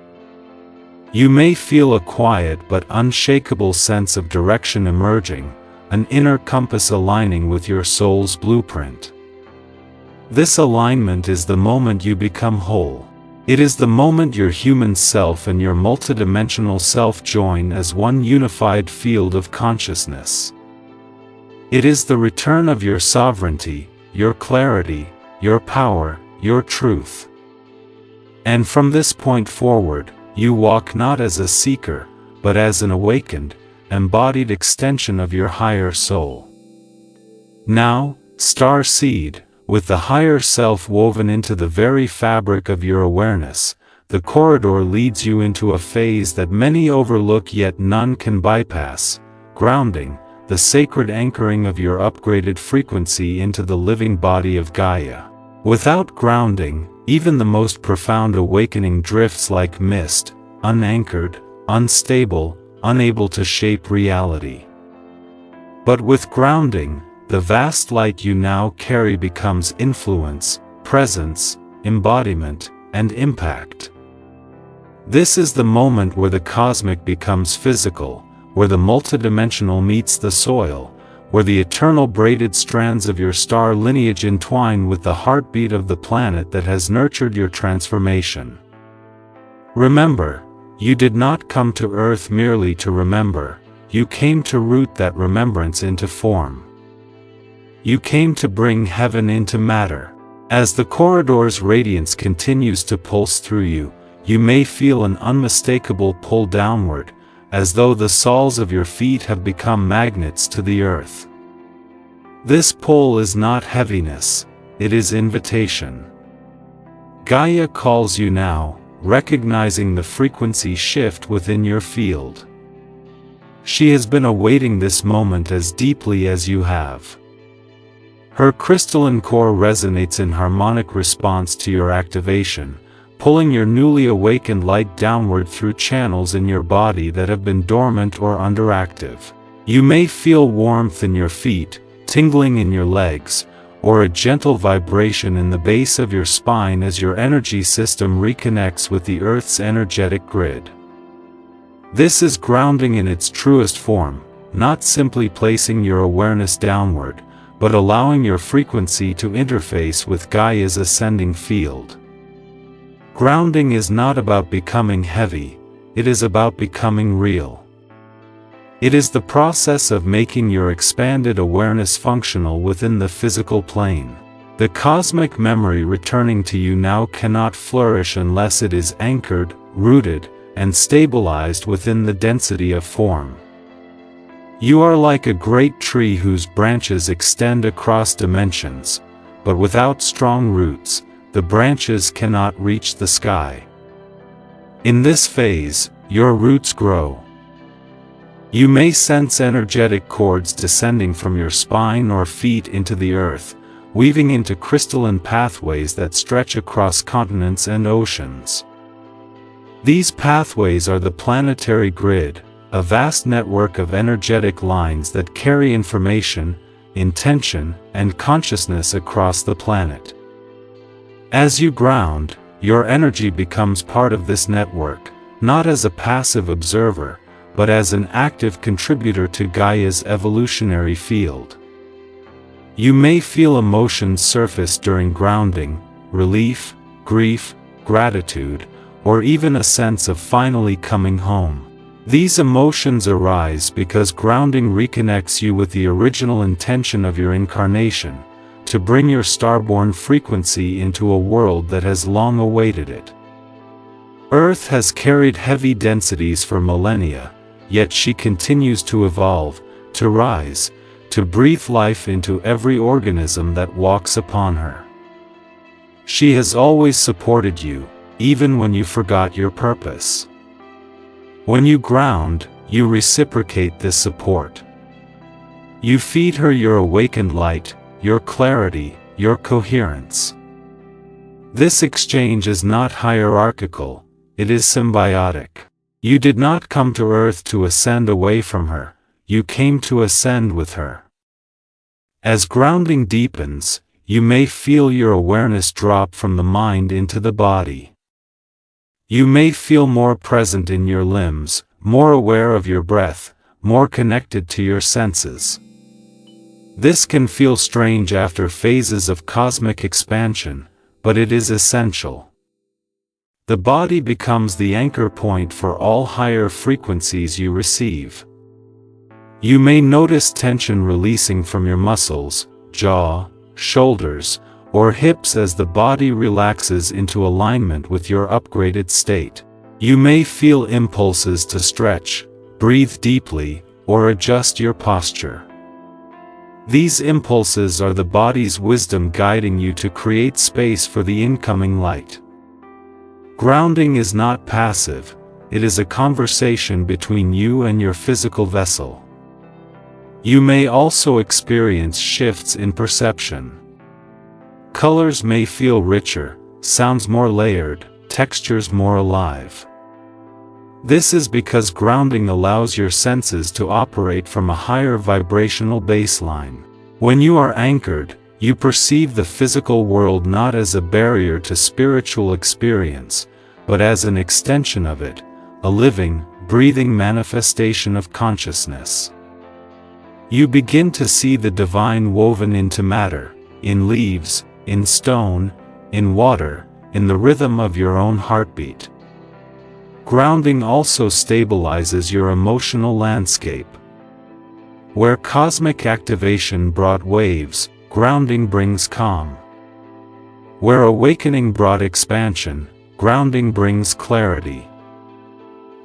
You may feel a quiet but unshakable sense of direction emerging, an inner compass aligning with your soul's blueprint. This alignment is the moment you become whole. It is the moment your human self and your multidimensional self join as one unified field of consciousness. It is the return of your sovereignty, your clarity, your power, your truth. And from this point forward, you walk not as a seeker, but as an awakened, embodied extension of your higher soul. Now, Starseed, with the higher self woven into the very fabric of your awareness, the corridor leads you into a phase that many overlook yet none can bypass, grounding, the sacred anchoring of your upgraded frequency into the living body of Gaia. Without grounding, even the most profound awakening drifts like mist, unanchored, unstable, unable to shape reality. But with grounding, the vast light you now carry becomes influence, presence, embodiment, and impact. This is the moment where the cosmic becomes physical, where the multidimensional meets the soil, where the eternal braided strands of your star lineage entwine with the heartbeat of the planet that has nurtured your transformation. Remember, you did not come to Earth merely to remember, you came to root that remembrance into form. You came to bring heaven into matter. As the corridor's radiance continues to pulse through you, you may feel an unmistakable pull downward, as though the soles of your feet have become magnets to the earth. This pull is not heaviness, it is invitation. Gaia calls you now, recognizing the frequency shift within your field. She has been awaiting this moment as deeply as you have. Her crystalline core resonates in harmonic response to your activation, pulling your newly awakened light downward through channels in your body that have been dormant or underactive. You may feel warmth in your feet, tingling in your legs, or a gentle vibration in the base of your spine as your energy system reconnects with the Earth's energetic grid. This is grounding in its truest form, not simply placing your awareness downward, but allowing your frequency to interface with Gaia's ascending field. Grounding is not about becoming heavy, it is about becoming real. It is the process of making your expanded awareness functional within the physical plane. The cosmic memory returning to you now cannot flourish unless it is anchored, rooted, and stabilized within the density of form. You are like a great tree whose branches extend across dimensions, but without strong roots, the branches cannot reach the sky. In this phase, your roots grow. You may sense energetic cords descending from your spine or feet into the earth, weaving into crystalline pathways that stretch across continents and oceans. These pathways are the planetary grid, a vast network of energetic lines that carry information, intention, and consciousness across the planet. As you ground, your energy becomes part of this network, not as a passive observer, but as an active contributor to Gaia's evolutionary field. You may feel emotions surface during grounding, relief, grief, gratitude, or even a sense of finally coming home. These emotions arise because grounding reconnects you with the original intention of your incarnation, to bring your starborn frequency into a world that has long awaited it. Earth has carried heavy densities for millennia, yet she continues to evolve, to rise, to breathe life into every organism that walks upon her. She has always supported you, even when you forgot your purpose. When you ground, you reciprocate this support. You feed her your awakened light, your clarity, your coherence. This exchange is not hierarchical, it is symbiotic. You did not come to Earth to ascend away from her, you came to ascend with her. As grounding deepens, you may feel your awareness drop from the mind into the body. You may feel more present in your limbs, more aware of your breath, more connected to your senses. This can feel strange after phases of cosmic expansion, but it is essential. The body becomes the anchor point for all higher frequencies you receive. You may notice tension releasing from your muscles, jaw, shoulders, or hips as the body relaxes into alignment with your upgraded state. You may feel impulses to stretch, breathe deeply, or adjust your posture. These impulses are the body's wisdom guiding you to create space for the incoming light. Grounding is not passive, it is a conversation between you and your physical vessel. You may also experience shifts in perception. Colors may feel richer, sounds more layered, textures more alive. This is because grounding allows your senses to operate from a higher vibrational baseline. When you are anchored, you perceive the physical world not as a barrier to spiritual experience, but as an extension of it, a living, breathing manifestation of consciousness. You begin to see the divine woven into matter, in leaves, in stone, in water, in the rhythm of your own heartbeat. Grounding also stabilizes your emotional landscape. Where cosmic activation brought waves, grounding brings calm. Where awakening brought expansion, grounding brings clarity.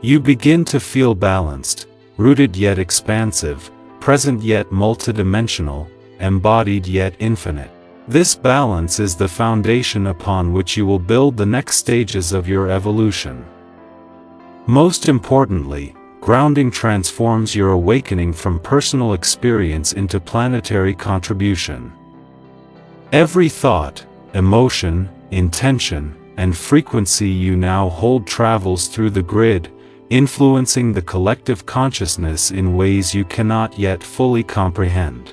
You begin to feel balanced, rooted yet expansive, present yet multidimensional, embodied yet infinite. This balance is the foundation upon which you will build the next stages of your evolution. Most importantly, grounding transforms your awakening from personal experience into planetary contribution. Every thought, emotion, intention, and frequency you now hold travels through the grid, influencing the collective consciousness in ways you cannot yet fully comprehend.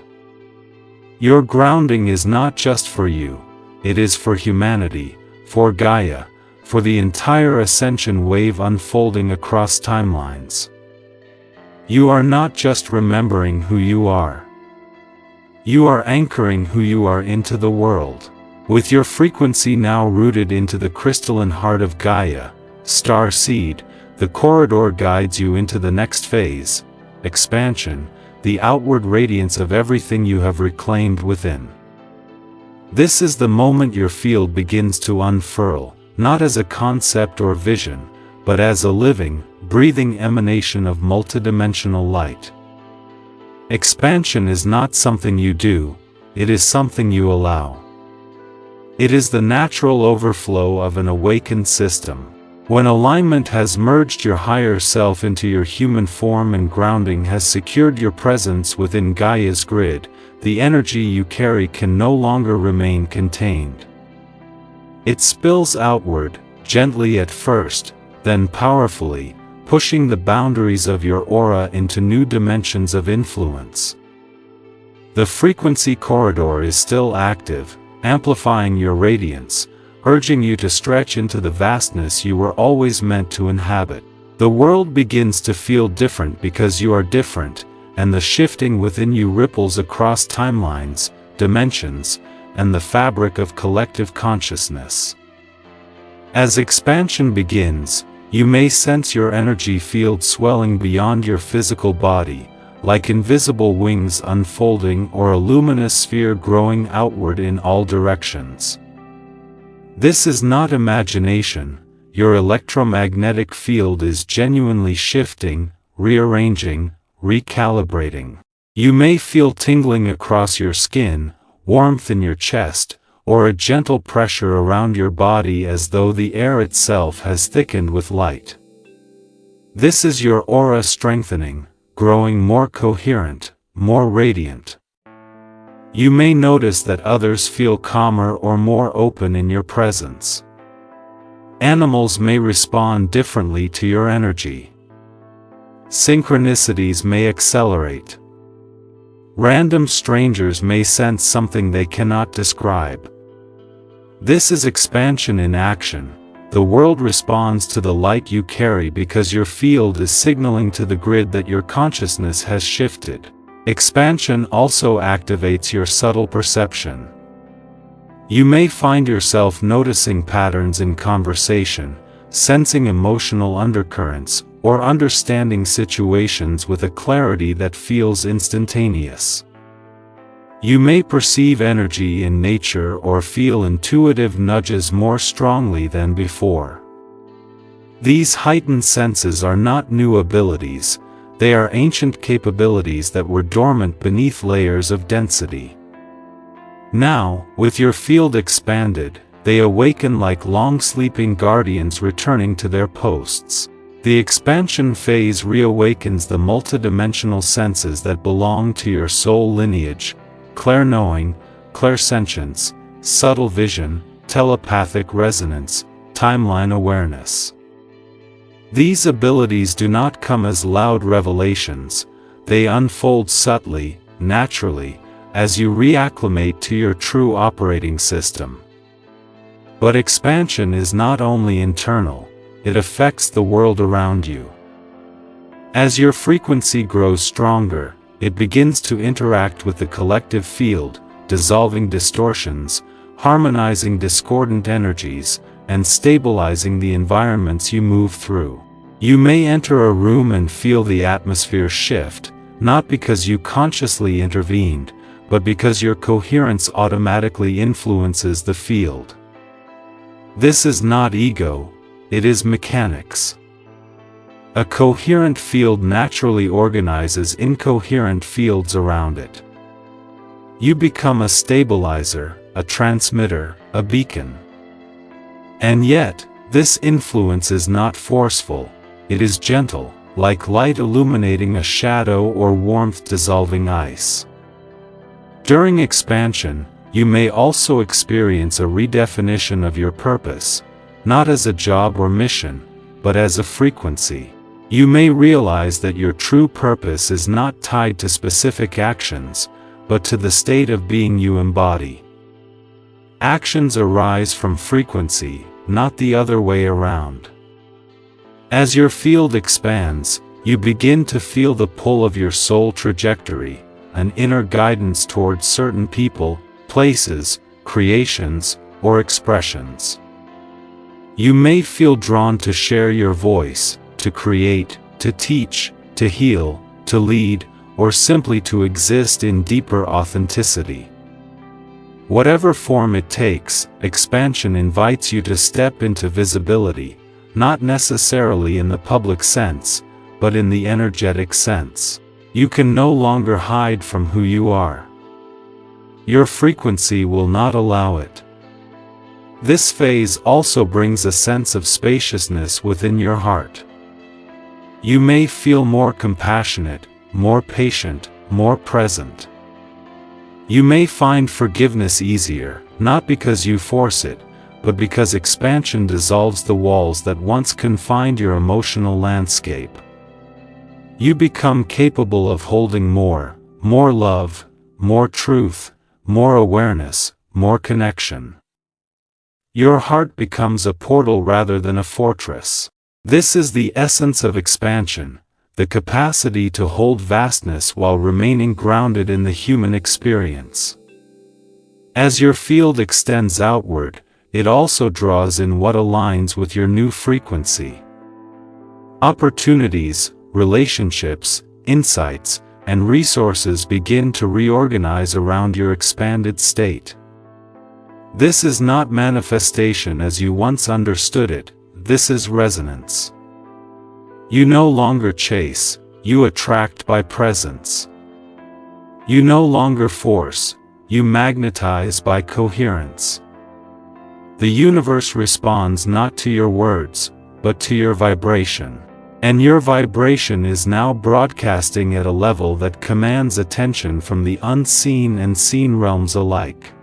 Your grounding is not just for you, it is for humanity, for Gaia, for the entire ascension wave unfolding across timelines. You are not just remembering who you are. You are anchoring who you are into the world. With your frequency now rooted into the crystalline heart of Gaia, Starseed, the corridor guides you into the next phase, expansion, the outward radiance of everything you have reclaimed within. This is the moment your field begins to unfurl, not as a concept or vision, but as a living, breathing emanation of multidimensional light. Expansion is not something you do, it is something you allow. It is the natural overflow of an awakened system. When alignment has merged your higher self into your human form and grounding has secured your presence within Gaia's grid, the energy you carry can no longer remain contained. It spills outward, gently at first, then powerfully, pushing the boundaries of your aura into new dimensions of influence. The frequency corridor is still active, amplifying your radiance, urging you to stretch into the vastness you were always meant to inhabit. The world begins to feel different because you are different, and the shifting within you ripples across timelines, dimensions, and the fabric of collective consciousness. As expansion begins, you may sense your energy field swelling beyond your physical body, like invisible wings unfolding or a luminous sphere growing outward in all directions. This is not imagination, your electromagnetic field is genuinely shifting, rearranging, recalibrating. You may feel tingling across your skin, warmth in your chest, or a gentle pressure around your body as though the air itself has thickened with light. This is your aura strengthening, growing more coherent, more radiant. You may notice that others feel calmer or more open in your presence. Animals may respond differently to your energy. Synchronicities may accelerate. Random strangers may sense something they cannot describe. This is expansion in action. The world responds to the light you carry because your field is signaling to the grid that your consciousness has shifted. Expansion also activates your subtle perception. You may find yourself noticing patterns in conversation, sensing emotional undercurrents, or understanding situations with a clarity that feels instantaneous. You may perceive energy in nature or feel intuitive nudges more strongly than before. These heightened senses are not new abilities, they are ancient capabilities that were dormant beneath layers of density. Now, with your field expanded, they awaken like long-sleeping guardians returning to their posts. The expansion phase reawakens the multidimensional senses that belong to your soul lineage: clair-knowing, clairsentience, subtle vision, telepathic resonance, timeline awareness. These abilities do not come as loud revelations, they unfold subtly, naturally, as you reacclimate to your true operating system. But expansion is not only internal, it affects the world around you. As your frequency grows stronger, it begins to interact with the collective field, dissolving distortions, harmonizing discordant energies, and stabilizing the environments you move through. You may enter a room and feel the atmosphere shift, not because you consciously intervened, but because your coherence automatically influences the field. This is not ego, it is mechanics. A coherent field naturally organizes incoherent fields around it. You become a stabilizer, a transmitter, a beacon. And yet, this influence is not forceful, it is gentle, like light illuminating a shadow or warmth dissolving ice. During expansion, you may also experience a redefinition of your purpose, not as a job or mission, but as a frequency. You may realize that your true purpose is not tied to specific actions, but to the state of being you embody. Actions arise from frequency, not the other way around. As your field expands, you begin to feel the pull of your soul trajectory, an inner guidance towards certain people, places, creations, or expressions. You may feel drawn to share your voice, to create, to teach, to heal, to lead, or simply to exist in deeper authenticity. Whatever form it takes, expansion invites you to step into visibility, not necessarily in the public sense, but in the energetic sense. You can no longer hide from who you are. Your frequency will not allow it. This phase also brings a sense of spaciousness within your heart. You may feel more compassionate, more patient, more present. You may find forgiveness easier, not because you force it, but because expansion dissolves the walls that once confined your emotional landscape. You become capable of holding more love, more truth, more awareness, more connection. Your heart becomes a portal rather than a fortress. This is the essence of expansion, the capacity to hold vastness while remaining grounded in the human experience. As your field extends outward, it also draws in what aligns with your new frequency. Opportunities, relationships, insights, and resources begin to reorganize around your expanded state. This is not manifestation as you once understood it, this is resonance. You no longer chase, you attract by presence. You no longer force, you magnetize by coherence. The universe responds not to your words, but to your vibration. And your vibration is now broadcasting at a level that commands attention from the unseen and seen realms alike.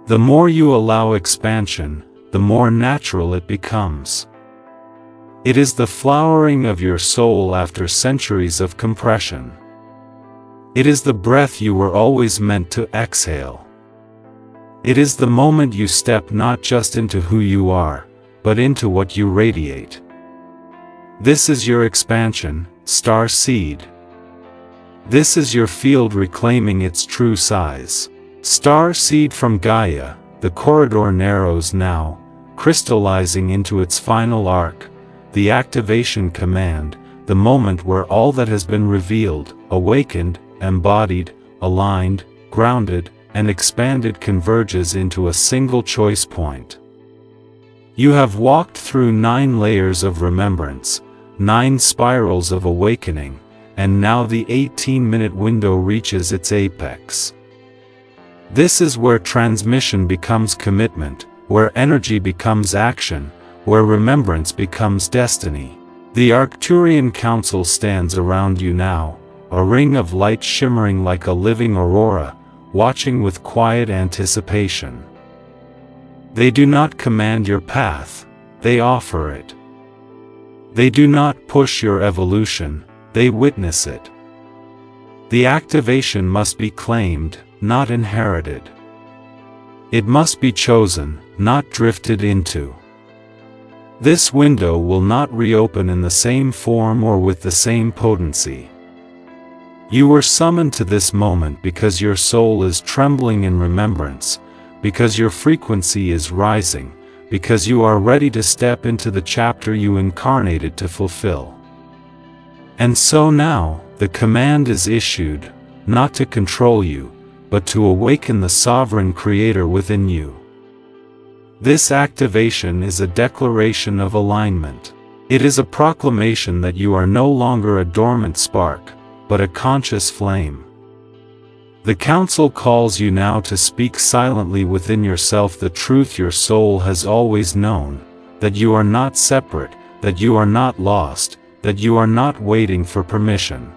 The more you allow expansion, the more natural it becomes. It is the flowering of your soul after centuries of compression. It is the breath you were always meant to exhale. It is the moment you step not just into who you are, but into what you radiate. This is your expansion, Starseed. This is your field reclaiming its true size. Starseed from Gaia, the corridor narrows now, crystallizing into its final arc, the activation command, the moment where all that has been revealed, awakened, embodied, aligned, grounded, and expanded converges into a single choice point. You have walked through 9 layers of remembrance, 9 spirals of awakening, and now the 18-minute window reaches its apex. This is where transmission becomes commitment, where energy becomes action, where remembrance becomes destiny. The Arcturian Council stands around you now, a ring of light shimmering like a living aurora, watching with quiet anticipation. They do not command your path, they offer it. They do not push your evolution, they witness it. The activation must be claimed, not inherited. It must be chosen, not drifted into. This window will not reopen in the same form or with the same potency. You were summoned to this moment because your soul is trembling in remembrance, because your frequency is rising, because you are ready to step into the chapter you incarnated to fulfill. And so now, the command is issued, not to control you, but to awaken the sovereign creator within you. This activation is a declaration of alignment. It is a proclamation that you are no longer a dormant spark, but a conscious flame. The Council calls you now to speak silently within yourself the truth your soul has always known, that you are not separate, that you are not lost, that you are not waiting for permission.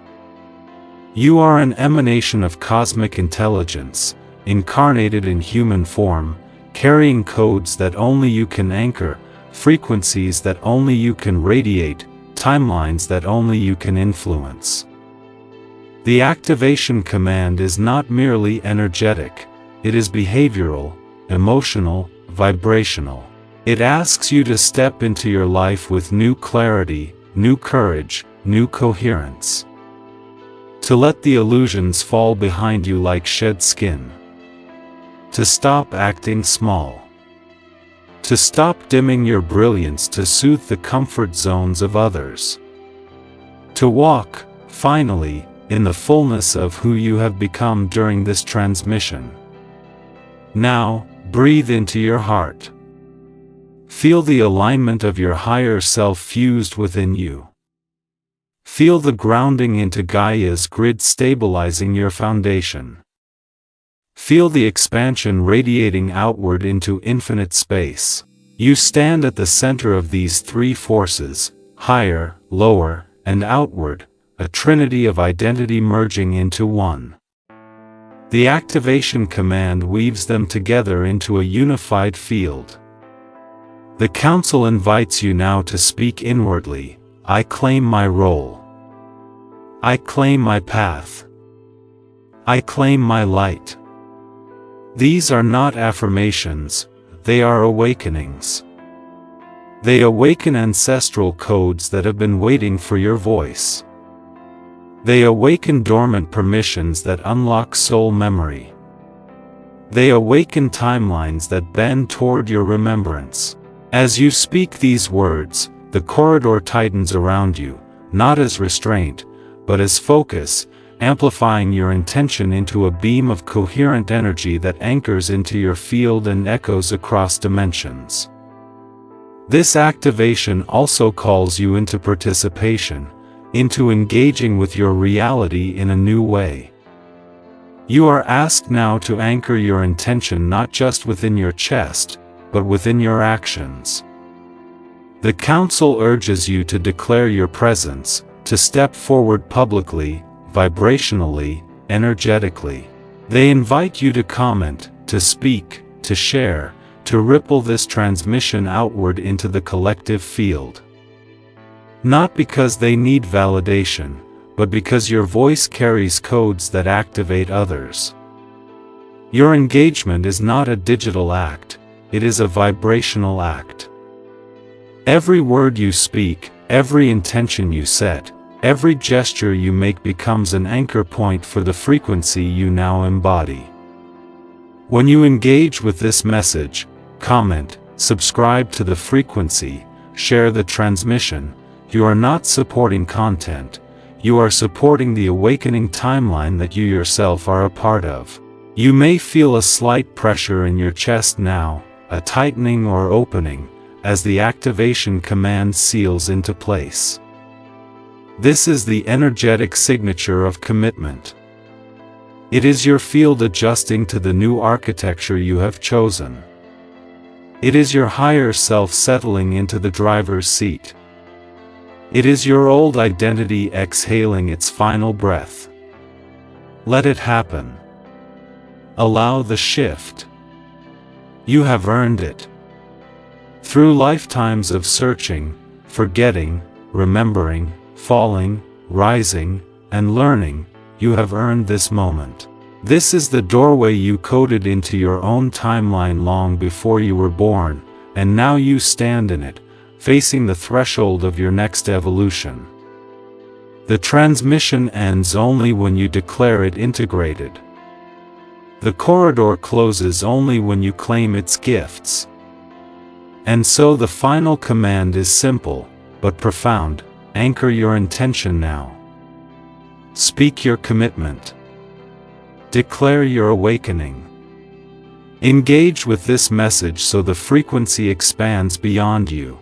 You are an emanation of cosmic intelligence, incarnated in human form, carrying codes that only you can anchor, frequencies that only you can radiate, timelines that only you can influence. The activation command is not merely energetic, it is behavioral, emotional, vibrational. It asks you to step into your life with new clarity, new courage, new coherence. To let the illusions fall behind you like shed skin. To stop acting small. To stop dimming your brilliance to soothe the comfort zones of others. To walk, finally, in the fullness of who you have become during this transmission. Now, breathe into your heart. Feel the alignment of your higher self fused within you. Feel the grounding into Gaia's grid stabilizing your foundation. Feel the expansion radiating outward into infinite space. You stand at the center of these 3 forces, higher, lower, and outward, a trinity of identity merging into one. The activation command weaves them together into a unified field. The Council invites you now to speak inwardly. I claim my role. I claim my path. I claim my light. These are not affirmations, they are awakenings. They awaken ancestral codes that have been waiting for your voice. They awaken dormant permissions that unlock soul memory. They awaken timelines that bend toward your remembrance. As you speak these words, the corridor tightens around you, not as restraint, but as focus, amplifying your intention into a beam of coherent energy that anchors into your field and echoes across dimensions. This activation also calls you into participation, into engaging with your reality in a new way. You are asked now to anchor your intention not just within your chest, but within your actions. The Council urges you to declare your presence, to step forward publicly, vibrationally, energetically. They invite you to comment, to speak, to share, to ripple this transmission outward into the collective field. Not because they need validation, but because your voice carries codes that activate others. Your engagement is not a digital act, it is a vibrational act. Every word you speak, every intention you set, every gesture you make becomes an anchor point for the frequency you now embody. When you engage with this message, comment, subscribe to the frequency, share the transmission, you are not supporting content, you are supporting the awakening timeline that you yourself are a part of. You may feel a slight pressure in your chest now, a tightening or opening, as the activation command seals into place. This is the energetic signature of commitment. It is your field adjusting to the new architecture you have chosen. It is your higher self settling into the driver's seat. It is your old identity exhaling its final breath. Let it happen. Allow the shift. You have earned it. Through lifetimes of searching, forgetting, remembering, falling, rising, and learning, you have earned this moment. This is the doorway you coded into your own timeline long before you were born, and now you stand in it, facing the threshold of your next evolution. The transmission ends only when you declare it integrated. The corridor closes only when you claim its gifts. And so the final command is simple, but profound: anchor your intention now. Speak your commitment. Declare your awakening. Engage with this message so the frequency expands beyond you.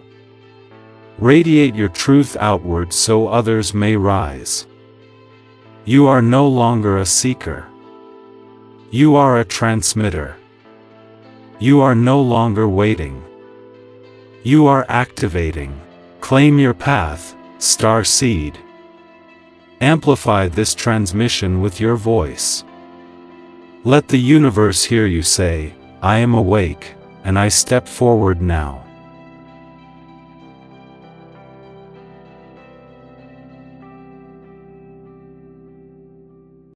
Radiate your truth outward so others may rise. You are no longer a seeker. You are a transmitter. You are no longer waiting. You are activating. Claim your path, Starseed. Amplify this transmission with your voice. Let the universe hear you say, "I am awake, and I step forward now."